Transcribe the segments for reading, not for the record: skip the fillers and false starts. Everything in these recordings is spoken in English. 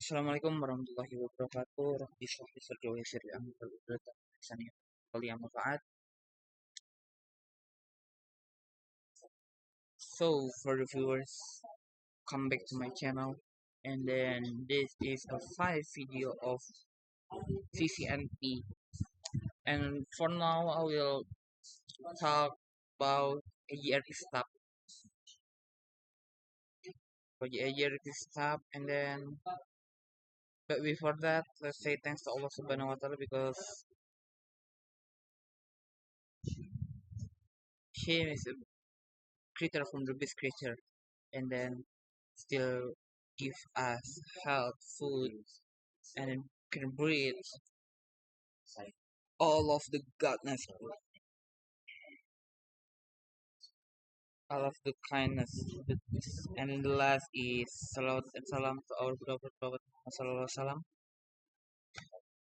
Assalamualaikum warahmatullahi wabarakatuh. Rabbi shrah li sadri wa yassir li amri wahlul 'uqdatam min lisani yafqahu qawli. Amma ba'd. So for the viewers, come back to my channel, and then this is a 5 video of CCNP. And for now, I will talk about AGRP stop. For the AGRP stop, and then but before that, let's say thanks to Allah Subhanahu wa Taala because He is a creator from the best creature, and then still give us health, food, and then can breathe all of the godness, all of the kindness. And then the last is salawat and salam to our beloved Prophet Muhammad Sallallahu Alaihi Wasallam.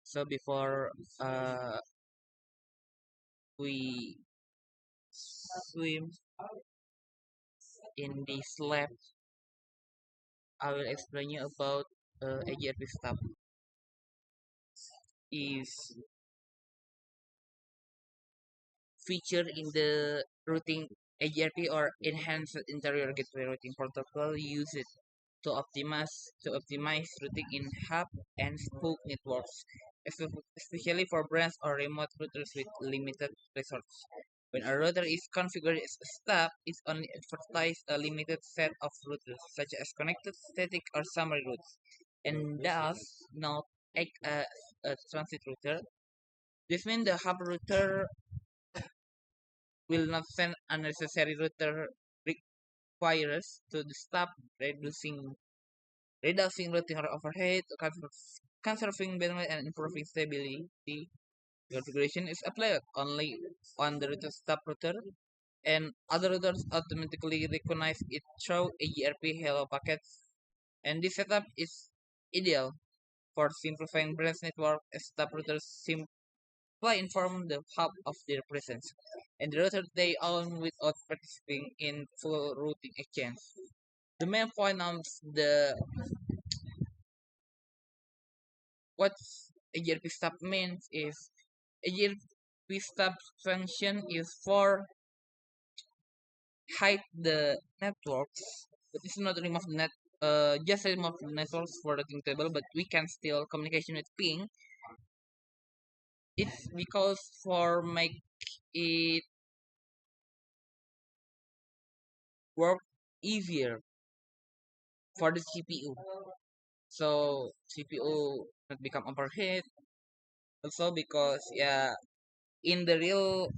So before we swim in this lab, I will explain you about AGRP stuff. Is featured in the routing AGRP or enhanced interior gateway routing protocol used to optimize routing in hub and spoke networks, especially for branch or remote routers with limited resources. When a router is configured as a stub, it only advertises a limited set of routers, such as connected, static, or summary routes, and does not act as a transit router. This means the hub router will not send unnecessary router requires to stop reducing reducing routing overhead, conserving bandwidth, and improving stability. Configuration is applied only on the router stop router, and other routers automatically recognize it through AGRP hello packets. And this setup is ideal for simplifying branch network as stop routers inform the hub of their presence, and the router they own without participating in full routing exchange. The main point of the what AGRP stub means is AGRP stub function is for hide the networks, but it's not remove the net. Just remove the networks for routing table, but we can still communication with ping. It's because for make it work easier for the CPU. So CPU not become overheat. Also because yeah, in the real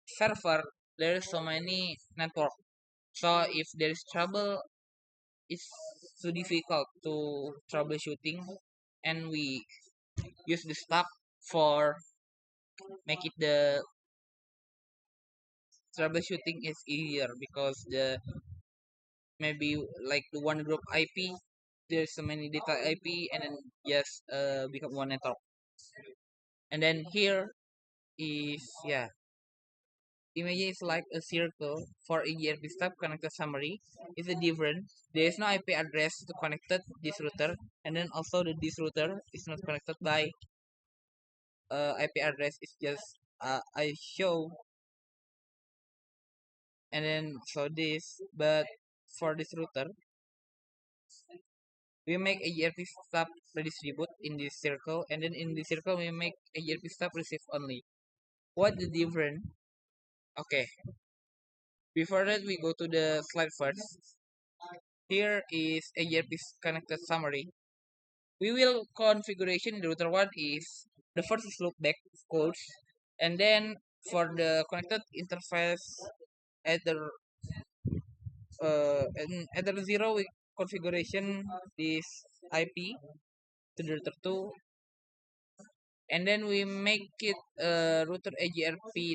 server there is so many network. So if there is trouble, it's so difficult to troubleshooting, and we use the stuff for make it the troubleshooting is easier because the maybe like the one group IP there's so many data IP and then just become one network. And then here is yeah, image is like a circle for AGRP stub connected summary. Is a different. There is no IP address to connected this router, and then also this router is not connected by IP address. It's just I show, and then so this. But for this router, we make AGRP stub redistribute in this circle, and then in this circle we make AGRP stub receive only. What the difference? Okay. Before that, we go to the slide first. Here is AGRP connected summary. We will configuration the router one is the first is loopback, of course, and then for the connected interface either either zero we configuration this IP to the router two, and then we make it router AGRP,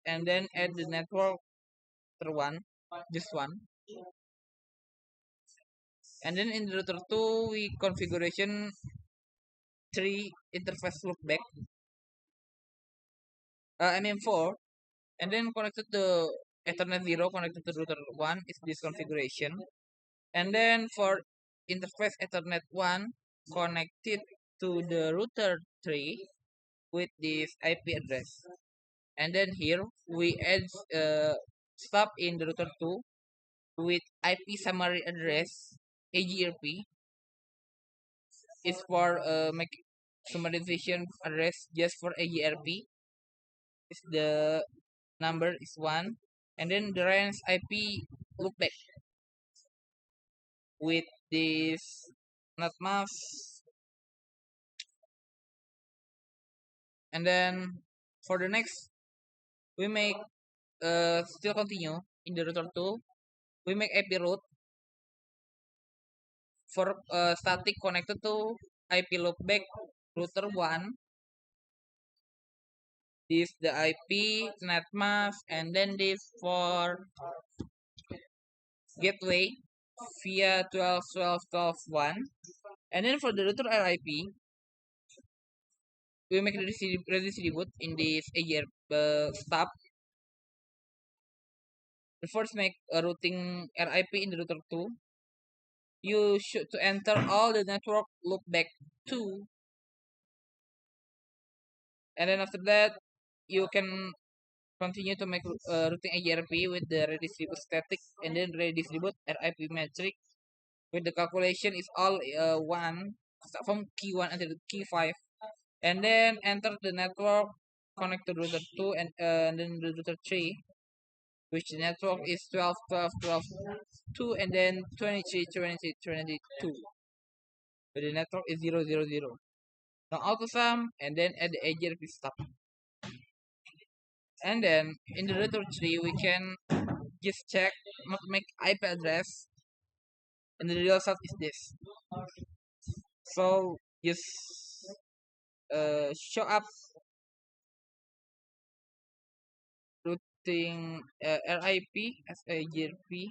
and then add the network router one, this one, and then in the router two we configuration three interface loopback. I mean four, and then connected to Ethernet 0 connected to router 1 is this configuration. And then for interface Ethernet 1 connected to the router 3 with this IP address. And then here we add stop in the router 2 with IP summary address AGRP is for make summarization address just for AGRP is the number is 1, and then the range IP loopback with this not mask. And then for the next we make still continue in the router 2 we make IP route for static connected to IP loopback router 1, this the IP net mask, and then this for gateway via 12.12.12.1, and then for the router RIP we make redistribute in this AGR stop. First make a routing RIP in the router 2. You should to enter all the network loopback 2, and then after that you can continue to make routing AGRP with the redistribute static and then redistribute RIP metric with the calculation is all 1 start from key 1 until key 5, and then enter the network connect to router 2 and then the router 3, which the network is 12 12 12 2, and then 23 20 22, but the network is 0 0 0. Now auto sum and then add the AGRP stop, and then in the router 3 we can just check not make IP address, and the real result is this. So just show up routing RIP as a GRP,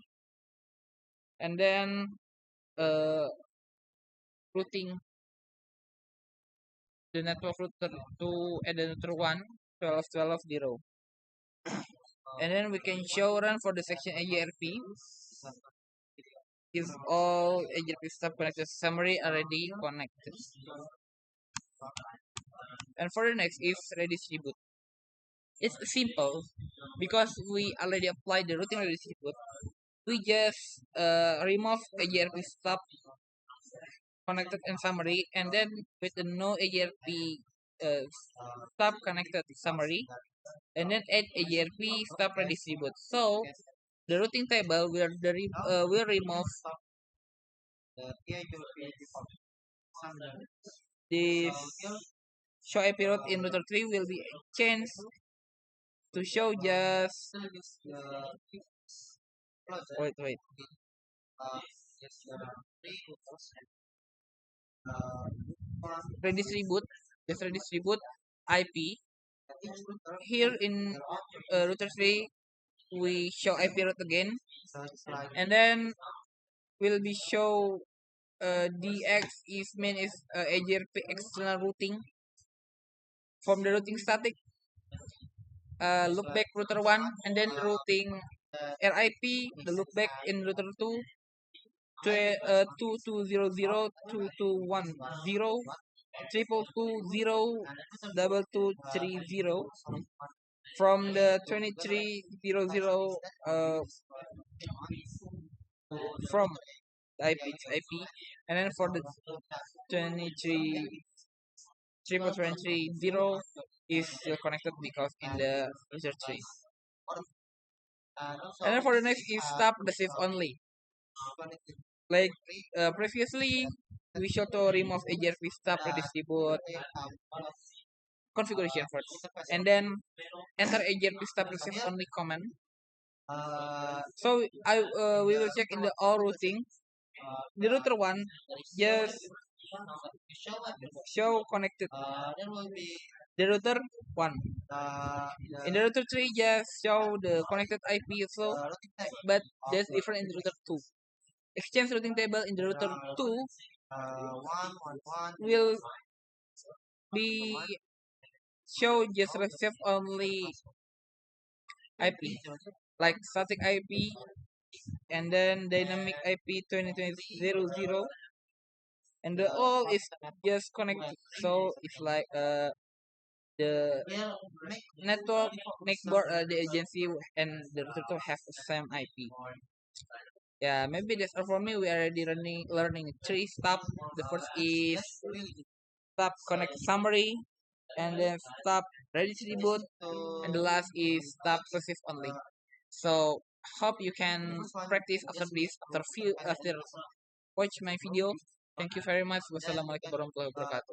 and then uh, routing the network router to the router 1 12 12 0, and then we can show run for the section AGRP is all AGRP stuff connected summary already connected, and for the next is redistribute. It's simple because we already applied the routing redistribute. We just remove AGRP stop connected in summary, and then with the no AGRP uh, stop connected summary, and then add AGRP stop redistribute. So the routing table will remove this show IP route in router 3 will be changed to show just wait redistribute just redistribute IP here in router 3 we show IP route again, and then will be show DX is main is AGRP external routing from the routing static loopback router 1, and then routing RIP the loopback in router 2 2200 2210 222 from the 2300 from the IP, and then for the 23 3.230 is still connected because in the user tree. And then for the next is stop the shift only. Like previously, we should to remove AGRP stop redistribute configuration first, and then enter AGRP stop receive only command. So we will check in the all routing. The router 1 just show connected. The router 1. In the router 3 just show the connected IP also, but there's different in the router 2. Exchange routing table in the router 2 will be show just receive only IP, like static IP and then dynamic IP 2020 and the all is just connected. So it's like the network board the agency and the router have the same IP. Yeah, maybe that's all for me. We are already learning three stuff. The first is stop connect summary, and then stop ready to reboot, and the last is stop persist only. So hope you can practice after this after watch my video. Thank you very much. Wassalamualaikum warahmatullahi wabarakatuh.